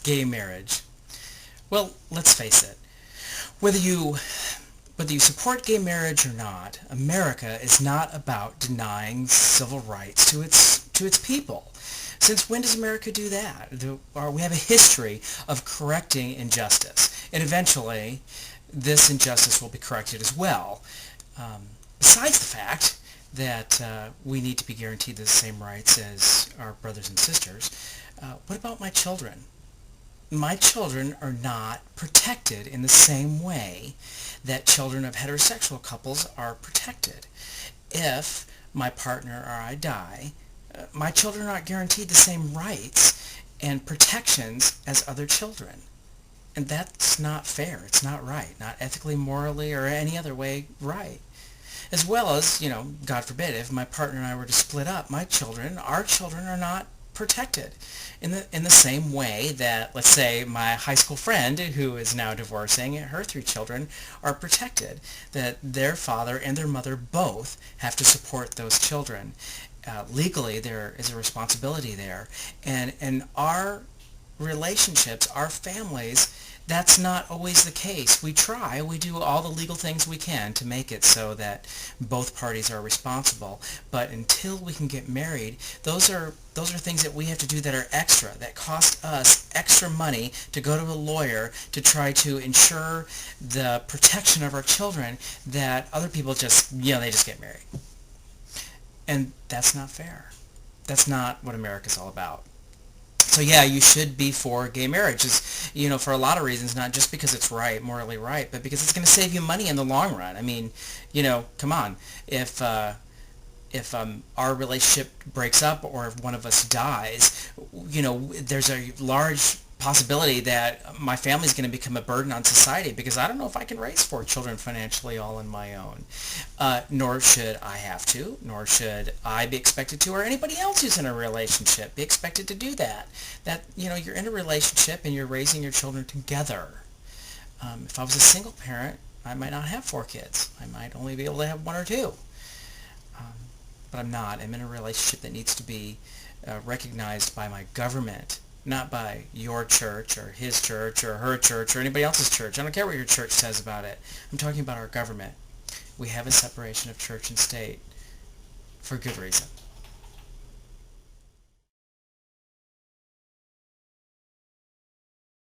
Gay marriage. Well, let's face it. Whether you whether you support gay marriage or not, America is not about denying civil rights to its people. Since when does America do that? We have a history of correcting injustice, and eventually this injustice will be corrected as well. Besides the fact that we need to be guaranteed the same rights as our brothers and sisters, what about my children? My children are not protected in the same way that children of heterosexual couples are protected. If my partner or I die, my children are not guaranteed the same rights and protections as other children. And that's not fair. It's not right. Not ethically, morally, or any other way right. As well as, God forbid, if my partner and I were to split up, our children are not protected in the same way that, let's say, my high school friend who is now divorcing, her 3 children are protected, that their father and their mother both have to support those children. Legally, there is a responsibility there. And in our relationships, our families, that's not always the case. We try, we do all the legal things we can to make it so that both parties are responsible. But until we can get married, those are things that we have to do that are extra, that cost us extra money to go to a lawyer to try to ensure the protection of our children, that other people just, they just get married. And that's not fair. That's not what America's all about. So yeah, you should be for gay marriage, for a lot of reasons, not just because it's right, morally right, but because it's going to save you money in the long run. I mean, come on. If our relationship breaks up or if one of us dies, there's a large possibility that my family's going to become a burden on society, because I don't know if I can raise 4 children financially all on my own. Nor should I have to, nor should I be expected to, or anybody else who's in a relationship be expected to do that. That, you're in a relationship and you're raising your children together. If I was a single parent, I might not have 4 kids. I might only be able to have 1 or 2. But I'm not. I'm in a relationship that needs to be recognized by my government, not by your church or his church or her church or anybody else's church. I don't care what your church says about it. I'm talking about our government. We have a separation of church and state for good reason.